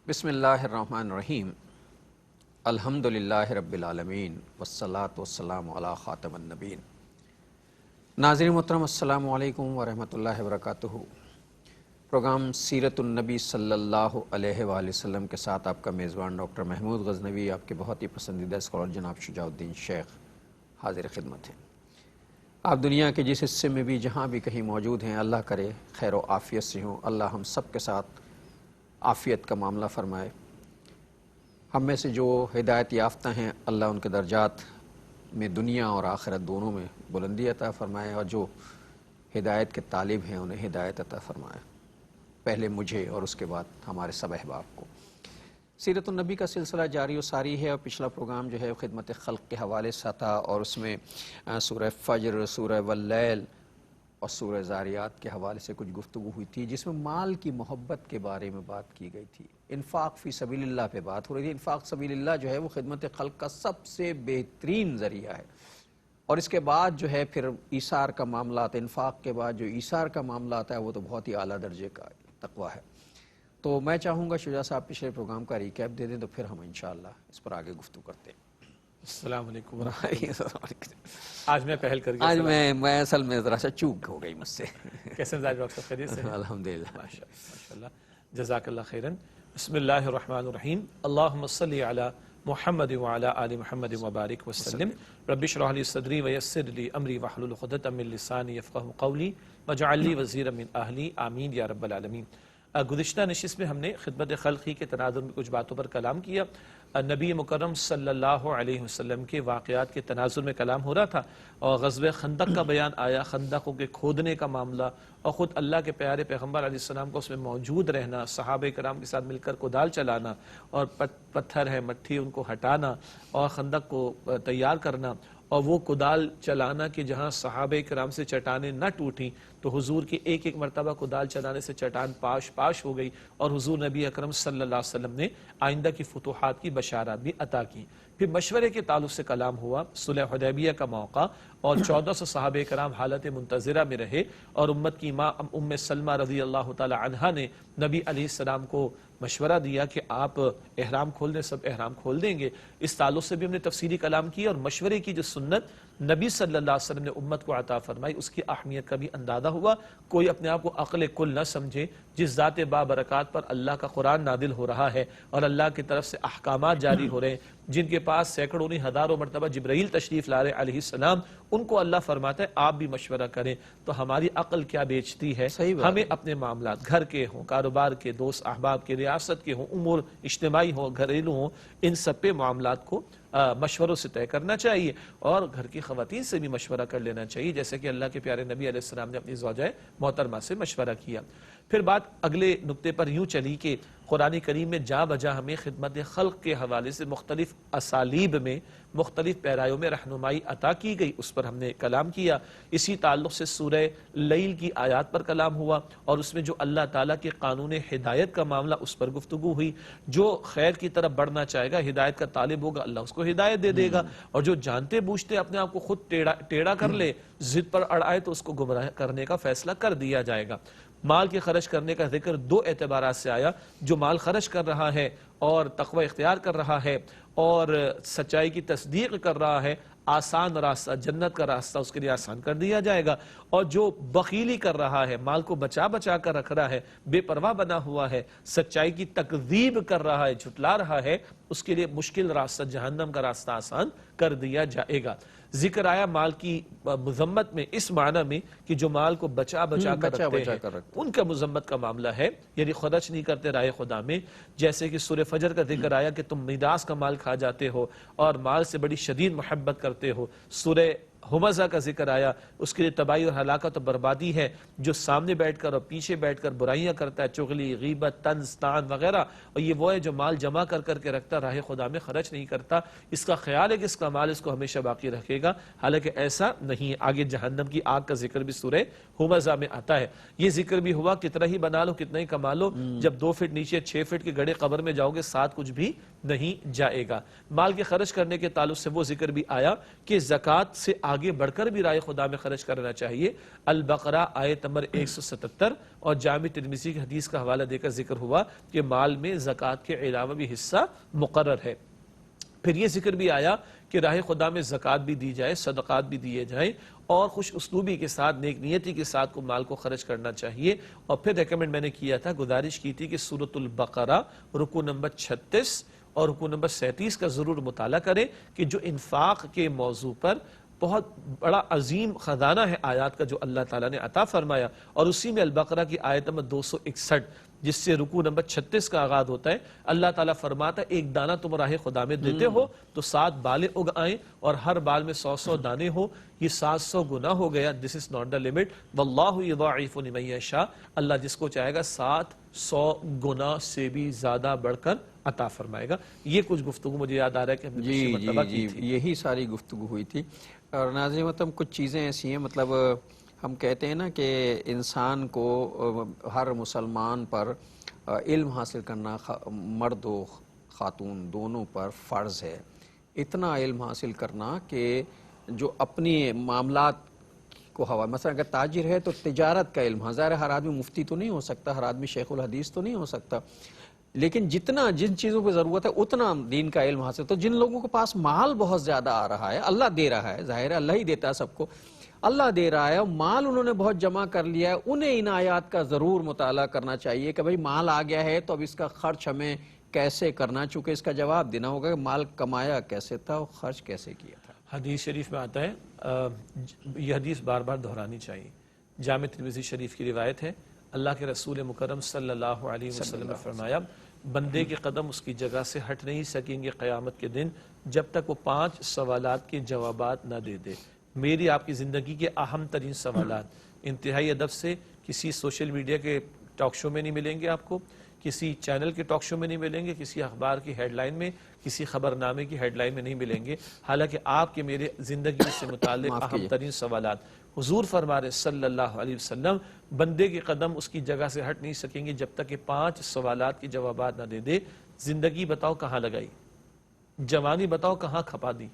بسم اللہ الرحمن الرحیم الحمدللہ رب العالمین والصلاة والسلام علی خاتم النبین۔ ناظرین محترم السلام علیکم ورحمۃ اللہ وبرکاتہ۔ پروگرام سیرت النبی صلی اللہ علیہ وآلہ وسلم کے ساتھ آپ کا میزبان ڈاکٹر محمود غزنوی، آپ کے بہت ہی پسندیدہ اسکالر جناب شجاع الدین شیخ حاضر خدمت ہیں۔ آپ دنیا کے جس حصے میں بھی جہاں بھی کہیں موجود ہیں، اللہ کرے خیر و عافیت سے ہوں، اللہ ہم سب کے ساتھ عافیت کا معاملہ فرمائے۔ ہم میں سے جو ہدایت یافتہ ہیں، اللہ ان کے درجات میں دنیا اور آخرت دونوں میں بلندی عطا فرمائے، اور جو ہدایت کے طالب ہیں انہیں ہدایت عطا فرمائے، پہلے مجھے اور اس کے بعد ہمارے سب احباب کو۔ سیرت النبی کا سلسلہ جاری و ساری ہے، اور پچھلا پروگرام جو ہے خدمت خلق کے حوالے سے تھا، اور اس میں سورہ فجر، سورہ واللیل اور سورہ زاریات کے حوالے سے کچھ گفتگو ہوئی تھی، جس میں مال کی محبت کے بارے میں بات کی گئی تھی، انفاق فی سبیل اللہ پہ بات ہو رہی تھی۔ انفاق سبیل اللہ جو ہے وہ خدمت خلق کا سب سے بہترین ذریعہ ہے، اور اس کے بعد جو ہے پھر ایثار کا معاملہ آتا ہے۔ انفاق کے بعد جو ایثار کا معاملہ آتا ہے وہ تو بہت ہی اعلیٰ درجے کا تقویٰ ہے۔ تو میں چاہوں گا شجاع صاحب پچھلے پروگرام کا ریکیپ دے دیں، تو پھر ہم انشاءاللہ اس پر آگے گفتگو کرتے ہیں۔ السلام علیکم ورحمۃ اللہ۔ آج میں پہل کر کے آج میں اصل میں ذرا سا چوک ہو گئی مجھ سے۔ کیسے مزاج ڈاکٹر صاحب؟ خیریت سے؟ الحمدللہ، ماشاءاللہ، جزاک اللہ خیراً۔ بسم اللہ الرحمن الرحیم، اللہم صلی علی محمد وعلی آل محمد وبارک وسلم۔ رب اشرح لی صدری ویسر لی امری واحلل عقدۃ من لسانی یفقہوا قولی واجعل لی وزیرا من اہلی، آمین یا رب العالمین۔ گزشتہ نشست میں ہم نے خدمت خلقی کے تناظر میں کچھ باتوں پر کلام کیا۔ نبی مکرم صلی اللہ علیہ وسلم کے واقعات کے تناظر میں کلام ہو رہا تھا، اور غزوہ خندق کا بیان آیا، خندقوں کے کھودنے کا معاملہ، اور خود اللہ کے پیارے پیغمبر علیہ السلام کو اس میں موجود رہنا، صحابہ کرام کے ساتھ مل کر کدال چلانا، اور پتھر ہے مٹھی ان کو ہٹانا اور خندق کو تیار کرنا، اور وہ کدال چلانا کہ جہاں صحابہ کرام سے چٹانیں نہ ٹوٹیں، تو حضور کی ایک ایک مرتبہ کدال چلانے سے چٹان پاش ہو گئی، اور حضور نبی اکرم صلی اللہ علیہ وسلم نے آئندہ کی فتوحات کی بشارات بھی عطا کی۔ پھر مشورے کے تعلق سے کلام ہوا، صلح حدیبیہ کا موقع، اور 1400 صحابہ کرام حالت منتظرہ میں رہے، اور امت کی ماں ام سلمہ رضی اللہ تعالی عنہا نے نبی علیہ السلام کو مشورہ دیا کہ آپ احرام کھول دیں، سب احرام کھول دیں گے۔ اس تعلق سے بھی ہم نے تفصیلی کلام کیا، اور مشورے کی جو سنت نبی صلی اللہ علیہ وسلم نے امت کو عطا فرمائی، اس کی اہمیت کا بھی اندازہ ہوا۔ کوئی اپنے آپ کو عقل کل نہ سمجھے، جس ذات بابرکات پر اللہ کا قرآن نازل ہو رہا ہے اور اللہ کی طرف سے احکامات جاری ہو رہے ہیں، جن کے پاس سینکڑوں نہیں ہزاروں مرتبہ جبرائیل تشریف لا رہے علیہ السلام، ان کو اللہ فرماتا ہے آپ بھی مشورہ کریں۔ تو ہماری عقل کیا بیچتی ہے؟ ہمیں اپنے معاملات، گھر کے ہوں، کاروبار کے، دوست احباب کے، ریاست کے ہوں، امور اجتماعی ہوں، گھریلو ہوں، ان سب پہ معاملات کو مشوروں سے طے کرنا چاہیے، اور گھر کی خواتین سے بھی مشورہ کر لینا چاہیے، جیسے کہ اللہ کے پیارے نبی علیہ السلام نے اپنی زوجہ محترمہ سے مشورہ کیا۔ پھر بات اگلے نقطے پر یوں چلی کہ قرآن کریم میں جا بجا ہمیں خدمت خلق کے حوالے سے مختلف اسالیب میں، مختلف پیرایوں میں رہنمائی عطا کی گئی، اس پر ہم نے کلام کیا۔ اسی تعلق سے سورہ لیل کی آیات پر کلام ہوا، اور اس میں جو اللہ تعالیٰ کے قانون ہدایت کا معاملہ، اس پر گفتگو ہوئی۔ جو خیر کی طرف بڑھنا چاہے گا، ہدایت کا طالب ہوگا، اللہ اس کو ہدایت دے دے گا، اور جو جانتے بوجھتے اپنے آپ کو خود ٹیڑھا کر لے، ضد پر اڑائے، تو اس کو گمراہ کرنے کا فیصلہ کر دیا جائے گا۔ مال کے خرچ کرنے کا ذکر دو اعتبارات سے آیا۔ جو مال خرچ کر رہا ہے اور تقوی اختیار کر رہا ہے اور سچائی کی تصدیق کر رہا ہے، آسان راستہ، جنت کا راستہ اس کے لیے آسان کر دیا جائے گا۔ اور جو بخیلی کر رہا ہے، مال کو بچا بچا کر رکھ رہا ہے، بے پرواہ بنا ہوا ہے، سچائی کی تکذیب کر رہا ہے، جھٹلا رہا ہے، اس کے لیے مشکل راستہ، جہنم کا راستہ آسان کر دیا جائے گا۔ ذکر آیا مال کی مذمت میں اس معنی میں کہ جو مال کو بچا بچا کر رکھتے ہیں، ان کا مذمت کا معاملہ ہے، یعنی خرچ نہیں کرتے راہ خدا میں۔ جیسے کہ سورہ فجر کا ذکر آیا کہ تم میراث کا مال کھا جاتے ہو اور مال سے بڑی شدید محبت کرتے ہو۔ سورہ ہمزہ کا ذکر آیا، اس کے لیے تباہی اور ہلاکت و بربادی ہے جو سامنے بیٹھ کر اور پیچھے بیٹھ کر برائیاں کرتا ہے، چغلی، غیبت، طنز، طعن وغیرہ، اور یہ وہ ہے جو مال جمع کر کر کے رکھتا، راہ خدا میں خرچ نہیں کرتا۔ اس کا خیال ہے کہ اس کا مال اس کو ہمیشہ باقی رکھے گا، حالانکہ ایسا نہیں ہے۔ آگے جہنم کی آگ کا ذکر بھی سورہ ہمزہ میں آتا ہے۔ یہ ذکر بھی ہوا کتنا ہی بنا لو، کتنا ہی کما لو، جب 2 فٹ نیچے 6 فٹ کے گڑھے قبر میں جاؤ گے، ساتھ کچھ بھی نہیں جائے گا۔ مال کے خرچ کرنے کے تعلق سے وہ ذکر بھی آیا کہ زکوٰۃ سے آگے بڑھ کر بھی راہ خدا میں خرچ کرنا چاہیے۔ البقرہ آیت نمبر 177 اور جامع ترمذی کی حدیث کا حوالہ دے کر ذکر ہوا کہ مال میں زکوٰۃ کے علاوہ بھی حصہ مقرر ہے۔ پھر یہ ذکر بھی آیا کہ راہ خدا میں زکوٰۃ بھی دی جائے، صدقات بھی دیے جائیں، اور خوش اسلوبی کے ساتھ، نیک نیتی کے ساتھ کو مال کو خرچ کرنا چاہیے۔ اور پھر ریکمنڈ میں نے کیا تھا، گزارش کی تھی کہ سورۃ البقرہ رکوع نمبر 36 اور رکوع نمبر 37 کا ضرور مطالعہ کریں کہ جو انفاق کے موضوع پر بہت بڑا عظیم خزانہ ہے آیات کا جو اللہ تعالیٰ نے عطا فرمایا، اور اسی میں البقرہ کی آیت نمبر 261 جس سے رکوع نمبر 36 کا آغاز ہوتا ہے، اللہ تعالیٰ فرماتا ہے ایک دانہ تم راہ خدا میں دیتے ہو تو 7 بالیں اگ آئیں، اور ہر بال میں 100 دانے ہو، یہ 700 گنا ہو گیا۔ دس از ناٹ دا لمٹ، واللہ یضاعف لمن یشاء، اللہ جس کو چاہے گا 700 گنا سے بھی زیادہ بڑھ کر عطا فرمائے گا۔ یہ کچھ گفتگو مجھے یاد آ رہا ہے کہ ہم نے پچھلی مرتبہ کی تھی۔ یہی ساری گفتگو ہوئی تھی۔ اور ناظرین مطلب کچھ چیزیں ایسی ہیں، مطلب ہم کہتے ہیں نا کہ انسان کو، ہر مسلمان پر علم حاصل کرنا مرد و خاتون دونوں پر فرض ہے۔ اتنا علم حاصل کرنا کہ جو اپنی معاملات کو ہوا، مثلا اگر تاجر ہے تو تجارت کا علم، ظاہر ہر آدمی مفتی تو نہیں ہو سکتا، ہر آدمی شیخ الحدیث تو نہیں ہو سکتا، لیکن جن چیزوں پہ ضرورت ہے اتنا دین کا علم حاصل۔ تو جن لوگوں کے پاس مال بہت زیادہ آ رہا ہے، اللہ دے رہا ہے، ظاہر ہے اللہ ہی دیتا ہے سب کو، اللہ دے رہا ہے، مال انہوں نے بہت جمع کر لیا ہے، انہیں ان آیات کا ضرور مطالعہ کرنا چاہیے کہ بھئی مال آ گیا ہے تو اب اس کا خرچ ہمیں کیسے کرنا، چونکہ اس کا جواب دینا ہوگا کہ مال کمایا کیسے تھا اور خرچ کیسے کیا تھا۔ حدیث شریف میں آتا ہے، یہ حدیث بار بار دہرانی چاہیے، جامع ترمذی شریف کی روایت ہے، اللہ کے رسول مکرم صلی اللہ علیہ وسلم نے فرمایا بندے کے قدم اس کی جگہ سے ہٹ نہیں سکیں گے قیامت کے دن جب تک وہ 5 سوالات کے جوابات نہ دے دے۔ میری آپ کی زندگی کے اہم ترین سوالات انتہائی ادب سے کسی سوشل میڈیا کے ٹاک شو میں نہیں ملیں گے، آپ کو کسی چینل کے ٹاک شو میں نہیں ملیں گے، کسی اخبار کی ہیڈ لائن میں، کسی خبر نامے کی ہیڈ لائن میں نہیں ملیں گے، حالانکہ آپ کے میرے زندگی سے متعلق اہم ترین سوالات۔ حضور فرما رہے صلی اللہ علیہ وسلم بندے کے قدم اس کی جگہ سے ہٹ نہیں سکیں گے جب تک کہ 5 سوالات کے جوابات نہ دے دے۔ زندگی بتاؤ کہاں لگائی، جوانی بتاؤ کہاں کھپا دی،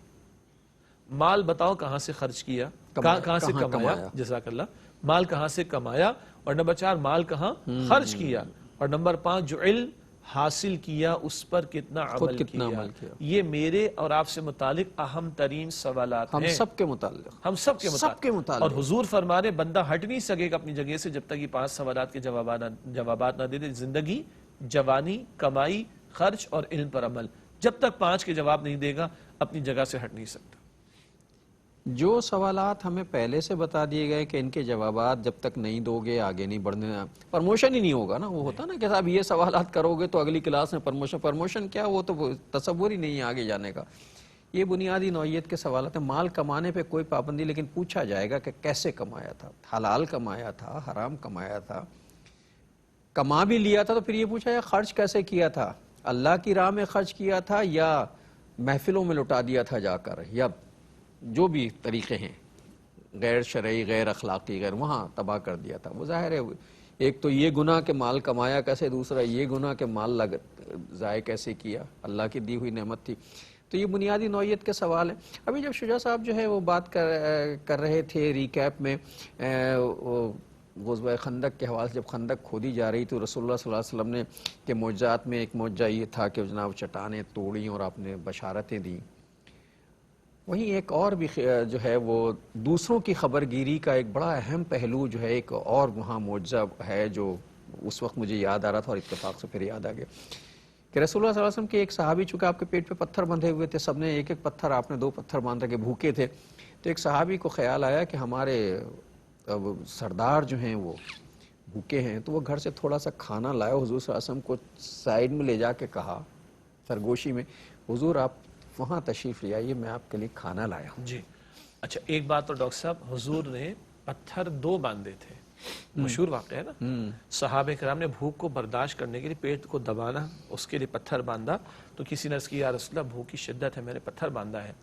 مال بتاؤ کہاں سے خرچ کیا، کہاں سے کمایا، جزاک اللہ، مال کہاں سے کمایا، اور نمبر 4 مال کہاں خرچ کیا، اور نمبر 5 جو علم حاصل کیا اس پر کتنا عمل کیا۔ یہ میرے اور آپ سے متعلق اہم ترین سوالات ہیں، ہم سب کے متعلق، ہم سب کے متعلق۔ اور حضور فرما رہے بندہ ہٹ نہیں سکے گا اپنی جگہ سے جب تک یہ 5 سوالات کے جوابات نہ دے دے۔ زندگی، جوانی، کمائی، خرچ اور علم پر عمل، جب تک 5 کے جواب نہیں دے گا اپنی جگہ سے ہٹ نہیں سکتا۔ جو سوالات ہمیں پہلے سے بتا دیے گئے کہ ان کے جوابات جب تک نہیں دو گے آگے نہیں بڑھنے، پرموشن ہی نہیں ہوگا نا۔ وہ ہوتا نا کہ صاحب یہ سوالات کرو گے تو اگلی کلاس میں پرموشن کیا، وہ تو تصور ہی نہیں ہے آگے جانے کا۔ یہ بنیادی نوعیت کے سوالات ہیں۔ مال کمانے پہ کوئی پابندی، لیکن پوچھا جائے گا کہ کیسے کمایا تھا، حلال کمایا تھا، حرام کمایا تھا، کما بھی لیا تھا تو پھر یہ پوچھا جائے خرچ کیسے کیا تھا، اللہ کی راہ میں خرچ کیا تھا یا محفلوں میں لٹا دیا تھا جا کر، یا جو بھی طریقے ہیں غیر شرعی، غیر اخلاقی، غیر، وہاں تباہ کر دیا تھا۔ وہ ظاہر ہے ایک تو یہ گناہ کہ مال کمایا کیسے، دوسرا یہ گناہ کہ مال ضائع کیسے کیا، اللہ کی دی ہوئی نعمت تھی۔ تو یہ بنیادی نوعیت کے سوال ہیں۔ ابھی جب شجاع صاحب جو ہے وہ بات کر رہے تھے ریکیپ میں غزوہ خندق کے حوالے سے، جب خندق کھودی جا رہی تو رسول اللہ صلی اللہ علیہ وسلم نے کہ معجزات میں ایک معجزہ یہ تھا کہ جناب چٹانیں توڑیں اور آپ نے بشارتیں دیں۔ وہیں ایک اور بھی جو ہے وہ دوسروں کی خبر گیری کا ایک بڑا اہم پہلو جو ہے، ایک اور وہاں معجزہ ہے جو اس وقت مجھے یاد آ رہا تھا اور اتفاق سے پھر یاد آ گیا کہ رسول اللہ صلی اللہ علیہ وسلم کے ایک صحابی، چونکہ آپ کے پیٹ پہ پتھر بندھے ہوئے تھے، سب نے ایک ایک پتھر، آپ نے 2 پتھر باندھ کے بھوکے تھے، تو ایک صحابی کو خیال آیا کہ ہمارے سردار جو ہیں وہ بھوکے ہیں، تو وہ گھر سے تھوڑا سا کھانا لائے، حضور صلی اللہ علیہ وسلم کو سائیڈ میں لے جا کے کہا سرگوشی میں، حضور آپ وہاں تشریف لے آئیے، میں آپ کے لیے کھانا لایا ہوں۔ جی اچھا، ایک بات تو ڈاکٹر صاحب، حضور نے پتھر 2 باندھے تھے، مشہور واقعہ ہے نا، صحابہ کرام نے بھوک کو برداشت کرنے کے لیے پیٹ کو دبانا، اس کے لیے پتھر باندھا، تو کسی نے عرض کیا یا رسول اللہ بھوک کی شدت ہے میں نے پتھر باندھا ہے،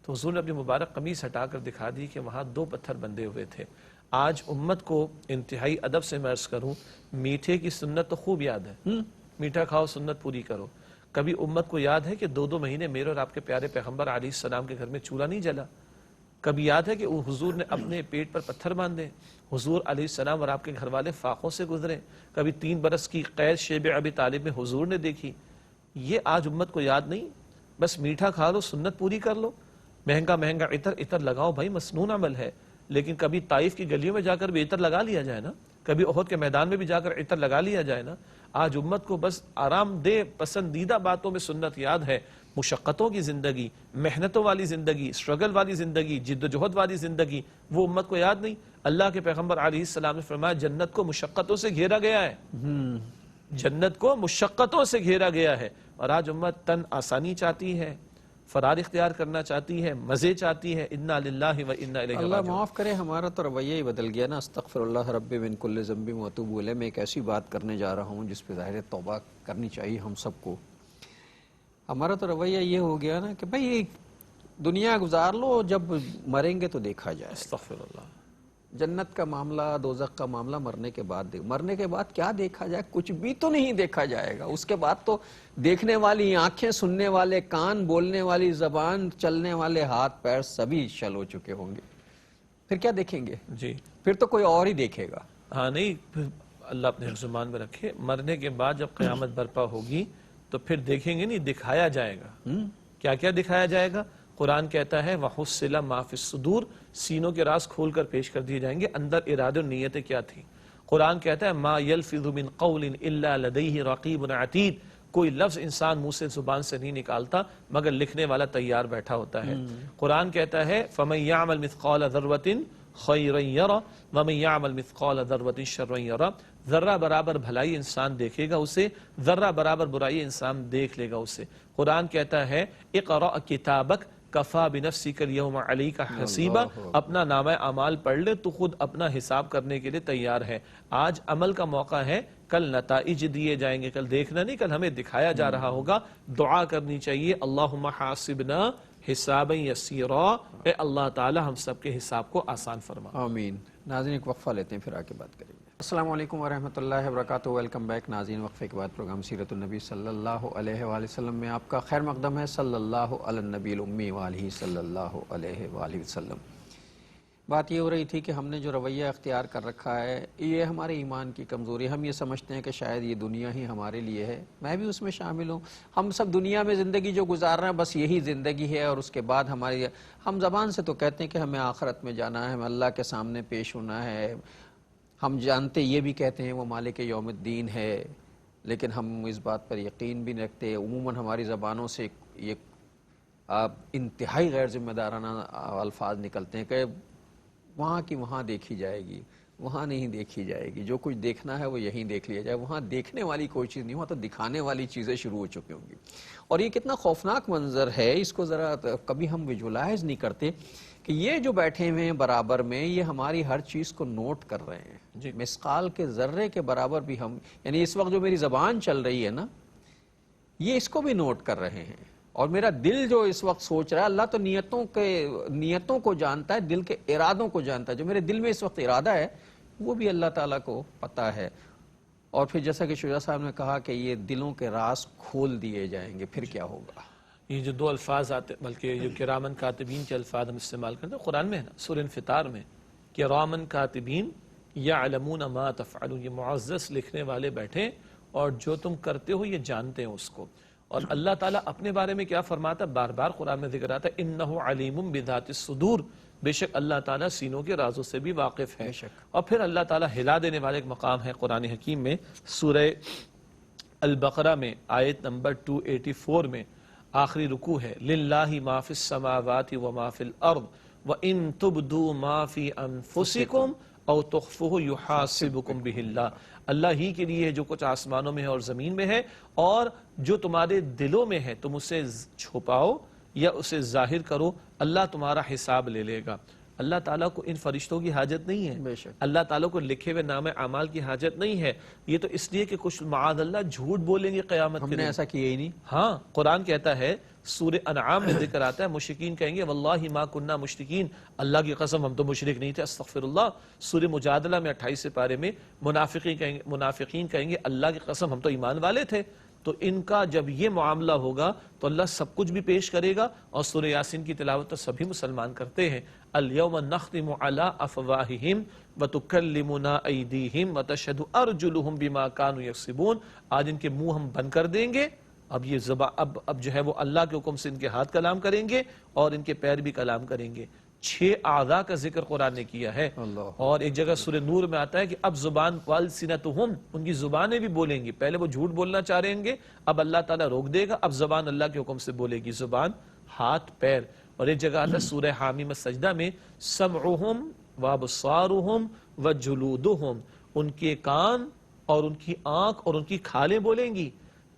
تو حضور نے اپنی مبارک قمیص ہٹا کر دکھا دی کہ وہاں 2 پتھر بندھے ہوئے تھے۔ آج امت کو انتہائی ادب سے میں عرض کروں، میٹھے کی سنت تو خوب یاد ہے، میٹھا کھاؤ سنت پوری کرو، کبھی امت کو یاد ہے کہ 2 مہینے میرے اور آپ کے پیارے پیغمبر علیہ السلام کے گھر میں چولہا نہیں جلا؟ کبھی یاد ہے کہ حضور نے اپنے پیٹ پر پتھر باندھے، حضور علیہ السلام اور آپ کے گھر والے فاقوں سے گزرے، کبھی 3 برس کی قید شیب ابی طالب میں حضور نے دیکھی. یہ آج امت کو یاد نہیں. بس میٹھا کھا لو، سنت پوری کر لو، مہنگا مہنگا عطر لگاؤ، بھائی مسنون عمل ہے، لیکن کبھی طائف کی گلیوں میں جا کر بھی عطر لگا لیا جائے نا، کبھی احد کے میدان میں بھی جا کر عطر لگا لیا جائے نا. آج امت کو بس آرام دہ پسندیدہ باتوں میں سنت یاد ہے، مشقتوں کی زندگی، محنتوں والی زندگی، سٹرگل والی زندگی، جد و جہد والی زندگی، وہ امت کو یاد نہیں. اللہ کے پیغمبر علیہ السلام نے فرمایا جنت کو مشقتوں سے گھیرا گیا ہے، جنت کو مشقتوں سے گھیرا گیا ہے. اور آج امت تن آسانی چاہتی ہے، فرار اختیار کرنا چاہتی ہے، مزے چاہتی ہے. انا للہ و انا الیہ راجعون. اللہ معاف کرے، ہمارا تو رویہ ہی بدل گیا نا. استغفر اللہ رب من کل ذنب و اتوب الیہ. میں ایک ایسی بات کرنے جا رہا ہوں جس پہ ظاہر توبہ کرنی چاہیے ہم سب کو. ہمارا تو رویہ یہ ہو گیا نا کہ بھائی دنیا گزار لو، جب مریں گے تو دیکھا جائے. استغفر اللہ. جنت کا معاملہ، دوزخ کا معاملہ مرنے کے بعد مرنے کے بعد کیا دیکھا جائے؟ کچھ بھی تو نہیں دیکھا جائے گا. اس کے بعد تو دیکھنے والی آنکھیں، سننے والے کان، بولنے والی زبان، چلنے والے ہاتھ پیر سبھی شل ہو چکے ہوں گے. پھر کیا دیکھیں گے؟ جی پھر تو کوئی اور ہی دیکھے گا. ہاں نہیں، پھر اللہ اپنے زبان میں رکھے. مرنے کے بعد جب قیامت برپا ہوگی تو پھر دیکھیں گے نہیں، دکھایا جائے گا. کیا کیا دکھایا جائے گا؟ قرآن کہتا ہے وَحُصِّلَ مَا فِي الصُّدُورِ، سینوں کے راز کھول کر پیش کر دیے جائیں گے، اندر ارادے و نیتیں کیا تھیں. قرآن کہتا ہے مَا يَلْفِظُ مِن قَوْلٍ إِلَّا لَدَيْهِ رَقِيبٌ عَتِيدٌ، کوئی لفظ انسان منہ سے زبان سے نہیں نکالتا مگر لکھنے والا تیار بیٹھا ہوتا ہے. قرآن کہتا ہے فَمَن يَعْمَلْ مِثْقَالَ ذَرَّةٍ خَيْرًا يَرَهُ وَمَن يَعْمَلْ مِثْقَالَ ذَرَّةٍ شَرًّا يَرَهُ. ذرہ برابر بھلائی انسان دیکھے گا اسے، ذرہ برابر برائی انسان دیکھ لے گا اسے. قرآن کہتا ہے اقرأ کتابک کفا بنفسک اليوم علیک حسیبا، اپنا نامہ اعمال پڑھ لے تو خود اپنا حساب کرنے کے لیے تیار ہے. آج عمل کا موقع ہے، کل نتائج دیے جائیں گے، کل دیکھنا نہیں، کل ہمیں دکھایا جا رہا ہوگا. دعا کرنی چاہیے اللہم حاسبنا حسابا یسیرا، اے اللہ تعالی ہم سب کے حساب کو آسان فرما. آمین. ناظرین ایک وقفہ لیتے ہیں، پھر آ کے بات کریں گے. السلام علیکم ورحمۃ اللہ وبرکاتہ. ویلکم بیک ناظرین. وقفے کے بعد پروگرام سیرت النبی صلی اللہ علیہ وآلہ وسلم میں آپ کا خیر مقدم ہے. صلی اللہ علی النبی الامی وآلہ صلی اللہ علیہ وآلہ وسلم. بات یہ ہو رہی تھی کہ ہم نے جو رویہ اختیار کر رکھا ہے یہ ہمارے ایمان کی کمزوری. ہم یہ سمجھتے ہیں کہ شاید یہ دنیا ہی ہمارے لیے ہے. میں بھی اس میں شامل ہوں. ہم سب دنیا میں زندگی جو گزار رہے ہیں بس یہی زندگی ہے، اور اس کے بعد ہم زبان سے تو کہتے ہیں کہ ہمیں آخرت میں جانا ہے، ہمیں اللہ کے سامنے پیش ہونا ہے. ہم جانتے یہ بھی کہتے ہیں وہ مالک یوم الدین ہے، لیکن ہم اس بات پر یقین بھی نہیں رکھتے. عموماً ہماری زبانوں سے یہ انتہائی غیر ذمہ دارانہ الفاظ نکلتے ہیں کہ وہاں کی وہاں دیکھی جائے گی، وہاں نہیں دیکھی جائے گی. جو کچھ دیکھنا ہے وہ یہیں دیکھ لیا جائے. وہاں دیکھنے والی کوئی چیز نہیں، وہاں تو دکھانے والی چیزیں شروع ہو چکی ہوں گی. اور یہ کتنا خوفناک منظر ہے، اس کو ذرا کبھی ہم ویژولائز نہیں کرتے کہ یہ جو بیٹھے ہوئے ہیں برابر میں، یہ ہماری ہر چیز کو نوٹ کر رہے ہیں. مثقال کے ذرے کے برابر بھی ہم، یعنی اس وقت جو میری زبان چل رہی ہے نا، یہ اس کو بھی نوٹ کر رہے ہیں. اور میرا دل جو اس وقت سوچ رہا ہے، اللہ تو نیتوں کو جانتا ہے، دل کے ارادوں کو جانتا ہے. جو میرے دل میں اس وقت ارادہ ہے وہ بھی اللہ تعالیٰ کو پتہ ہے. اور پھر جیسا کہ شجاع صاحب نے کہا کہ یہ دلوں کے راز کھول دیے جائیں گے، پھر کیا ہوگا؟ یہ جو 2 الفاظ آتے، بلکہ جو کرامن کاتبین کے الفاظ ہم استعمال کرتے ہیں قرآن میں ہے نا، سورہ انفطار میں، کرامن کاتبین یعلمون ما تفعلون، یہ معزز لکھنے والے بیٹھے اور جو تم کرتے ہو یہ جانتے ہیں اس کو. اور اللہ تعالیٰ اپنے بارے میں کیا فرماتا ہے؟ بار بار قرآن میں ذکر آتا ہے انہ علیم بذات الصدور، بے شک اللہ تعالیٰ سینوں کے رازوں سے بھی واقف ہے. اور پھر اللہ تعالیٰ ہلا دینے والے ایک مقام ہے قرآن حکیم میں، سورہ البقرہ میں آیت نمبر 284 میں آخری رکوع ہے، للہ ما فی السماوات وما فی الارض وان تبدوا ما فی انفسکم او تخفوہ یحاسبکم بہ اللہ. اللہ ہی کے لیے جو کچھ آسمانوں میں ہے اور زمین میں ہے، اور جو تمہارے دلوں میں ہے تم اسے چھپاؤ یا اسے ظاہر کرو، اللہ تمہارا حساب لے لے گا. اللہ تعالیٰ کو ان فرشتوں کی حاجت نہیں ہے، اللہ تعالیٰ کو لکھے ہوئے نام اعمال کی حاجت نہیں ہے. یہ تو اس لیے کہ کچھ معاذ اللہ جھوٹ بولیں گے قیامت کے دن. ہم نے ایسا کیا ہی نہیں. ہاں قرآن کہتا ہے، سورہ انعام میں ذکر آتا ہے، مشرکین کہیں گے واللہ ما کننا مشرکین، اللہ کی قسم ہم تو مشرک نہیں تھے. استغفر اللہ. سورہ مجادلہ میں 28 پارے میں منافقین کہیں گے اللہ کی قسم ہم تو ایمان والے تھے. تو ان کا جب یہ معاملہ ہوگا تو اللہ سب کچھ بھی پیش کرے گا. اور سورہ یاسین کی تلاوت تو سبھی مسلمان کرتے ہیں. الیوم نختم علی افواہہم وتکلمنا ایدیہم وتشہد ارجلہم بما کانوا یکسبون. آج ان کے منہ ہم بند کر دیں گے. اب یہ زبان اب جو ہے وہ اللہ کے حکم سے ان کے ہاتھ کلام کریں گے اور ان کے پیر بھی کلام کریں گے. 6 اعضاء کا ذکر قرآن نے کیا ہے. اور ایک جگہ سورہ نور میں آتا ہے کہ اب زبان والسنتہم، ان کی زبانیں بھی بولیں گی. پہلے وہ جھوٹ بولنا چاہ رہے ہیں، اب اللہ تعالیٰ روک دے گا. اب زبان اللہ کے حکم سے بولے گی، زبان، ہاتھ، پیر. اور ایک جگہ آتا ہے سورہ حامیم السجدہ میں سمعہم وابصارہم وجلودہم، ان کے کان اور ان کی آنکھ اور ان کی کھالیں بولیں گی.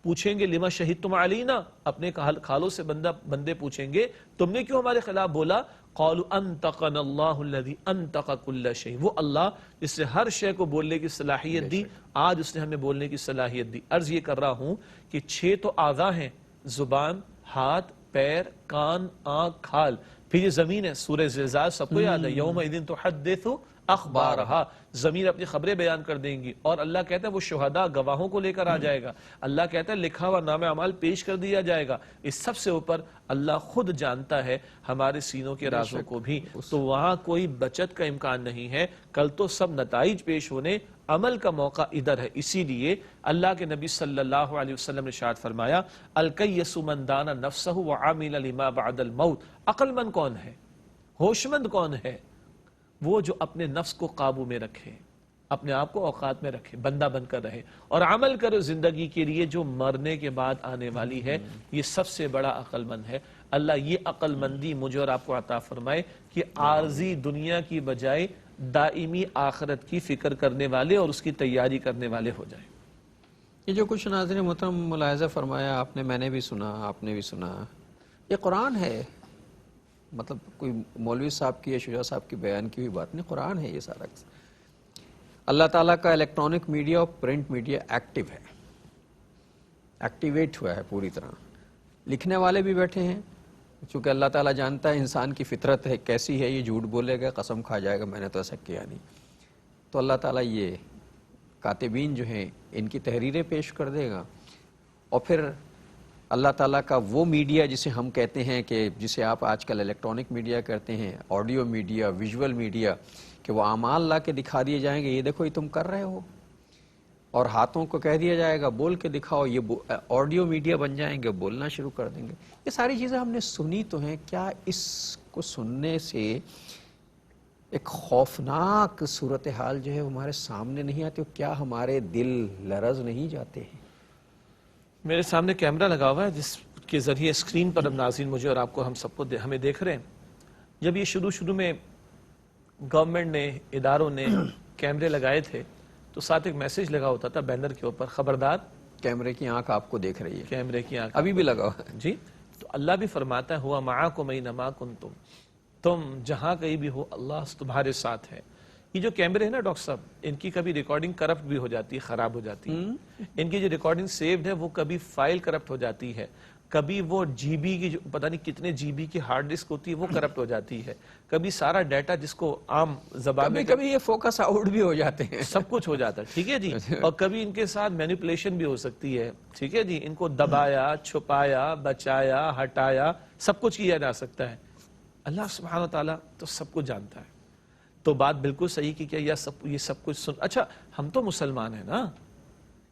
پوچھیں گے لما شہدتم علینا، اپنے کھالوں سے بندے پوچھیں گے تم نے کیوں ہمارے خلاف بولا. قالوا انطقنا اللہ الذی انطق کل شیء، وہ اللہ جس نے ہر شے کو بولنے کی صلاحیت دی، آج اس نے ہمیں بولنے کی صلاحیت دی. عرض یہ کر رہا ہوں کہ 6 تو اعضاء ہیں، زبان، ہاتھ، پیر، کان، آنکھ، کھال. پھر یہ زمین ہے، سورہ زلزال سب کو یاد ہے، یومئذ تحدث اخبارہا، زمین اپنی خبریں بیان کر دیں گی. اور اللہ کہتا ہے وہ شہداء، گواہوں کو لے کر آ جائے گا. اللہ کہتا ہے لکھا ہوا نامہ اعمال پیش کر دیا جائے گا. اس سب سے اوپر اللہ خود جانتا ہے ہمارے سینوں کے رازوں کو بھی. تو وہاں کوئی بچت کا امکان نہیں ہے. کل تو سب نتائج پیش ہونے، عمل کا موقع ادھر ہے. اسی لیے اللہ کے نبی صلی اللہ علیہ وسلم نے ارشاد فرمایا الکیس من دان نفسہ وعمل لما بعد الموت. عقل مند کون ہے، ہوش مند کون ہے؟ وہ جو اپنے نفس کو قابو میں رکھے، اپنے آپ کو اوقات میں رکھے، بندہ بن کر رہے اور عمل کرے زندگی کے لیے جو مرنے کے بعد آنے والی ہے. یہ سب سے بڑا عقل مند ہے. اللہ یہ عقل مندی مجھے اور آپ کو عطا فرمائے کہ عارضی دنیا کی بجائے دائمی آخرت کی فکر کرنے والے اور اس کی تیاری کرنے والے ہو جائیں. یہ جو کچھ ناظرین محترم ملاحظہ فرمایا آپ نے، میں نے بھی سنا، آپ نے بھی سنا، یہ قرآن ہے. مطلب کوئی مولوی صاحب کی یا شجاع صاحب کی بیان کی ہوئی بات نہیں، قرآن ہے یہ سارا. اللہ تعالیٰ کا الیکٹرانک میڈیا اور پرنٹ میڈیا ایکٹیو ہے، ایکٹیویٹ ہوا ہے پوری طرح. لکھنے والے بھی بیٹھے ہیں، چونکہ اللہ تعالیٰ جانتا ہے انسان کی فطرت ہے کیسی ہے، یہ جھوٹ بولے گا، قسم کھا جائے گا میں نے تو ایسا کیا نہیں. تو اللہ تعالیٰ یہ کاتبین جو ہیں ان کی تحریریں پیش کر دے گا. اور پھر اللہ تعالیٰ کا وہ میڈیا جسے ہم کہتے ہیں کہ جسے آپ آج کل الیکٹرانک میڈیا کرتے ہیں، آڈیو میڈیا، ویژول میڈیا، کہ وہ اعمال لا کے دکھا دیے جائیں گے، یہ دیکھو یہ تم کر رہے ہو. اور ہاتھوں کو کہہ دیا جائے گا بول کے دکھاؤ، یہ آڈیو میڈیا بن جائیں گے، بولنا شروع کر دیں گے. یہ ساری چیزیں ہم نے سنی تو ہیں. کیا اس کو سننے سے ایک خوفناک صورتحال جو ہے ہمارے سامنے نہیں آتی؟ کیا ہمارے دل لرز نہیں جاتے ہیں؟ میرے سامنے کیمرہ لگا ہوا ہے جس کے ذریعے اسکرین پر اب ناظرین مجھے اور آپ کو، ہم سب کو ہمیں دیکھ رہے ہیں. جب یہ شروع میں گورنمنٹ نے، اداروں نے کیمرے لگائے تھے تو ساتھ ایک میسج لگا ہوتا تھا بینر کے اوپر، خبردار کیمرے کی آنکھ آپ کو دیکھ رہی ہے، کیمرے کی آنکھ ابھی بھی لگا ہوا ہے. جی. تو اللہ بھی فرماتا ہے ہوا معاکم اینما کنتم، تم جہاں کہیں بھی ہو اللہ تمہارے ساتھ ہے. یہ جو کیمرے ہیں نا ڈاکٹر صاحب، ان کی کبھی ریکارڈنگ کرپٹ بھی ہو جاتی ہے، خراب ہو جاتی ہے. ان کی جو ریکارڈنگ سیوڈ ہے وہ کبھی فائل کرپٹ ہو جاتی ہے، کبھی وہ جی بی کی جو پتہ نہیں کتنے جی بی کی ہارڈ ڈسک ہوتی ہے وہ کرپٹ ہو جاتی ہے، کبھی سارا ڈیٹا جس کو عام زبان میں کبھی یہ فوکس آؤٹ بھی ہو جاتے ہیں، سب کچھ ہو جاتا ہے. ٹھیک ہے جی. اور کبھی ان کے ساتھ مینیپولیشن بھی ہو سکتی ہے. ٹھیک ہے جی. ان کو دبایا، چھپایا، بچایا، ہٹایا، سب کچھ کیا جا سکتا ہے. اللہ سبحانہ وتعالیٰ تو سب کچھ جانتا ہے. تو بات بالکل صحیح کی کیا یہ سب کچھ سن. اچھا ہم تو مسلمان ہیں نا،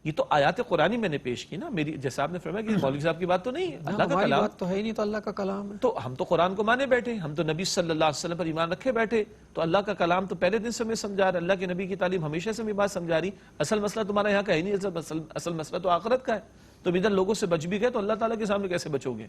یہ تو آیات قرآنی میں نے پیش کی نا. میری جیسا آپ نے فرمایا کہ مولوی صاحب کی بات تو نہیں ہے، اللہ کا کلام بات تو ہے ہی نہیں، تو اللہ کا کلام ہے. تو ہم تو قرآن کو مانے بیٹھے، ہم تو نبی صلی اللہ علیہ وسلم پر ایمان رکھے بیٹھے. تو اللہ کا کلام تو پہلے دن سے ہمیں سمجھا رہا ہے، اللہ کے نبی کی تعلیم ہمیشہ سے ہمیں بات سمجھا رہی. اصل مسئلہ تمہارا یہاں کا ہے نہیں، اصل مسئلہ تو آخرت کا ہے. تم ادھر لوگوں سے بچ بھی گئے تو اللہ تعالیٰ کے سامنے کیسے بچو گے؟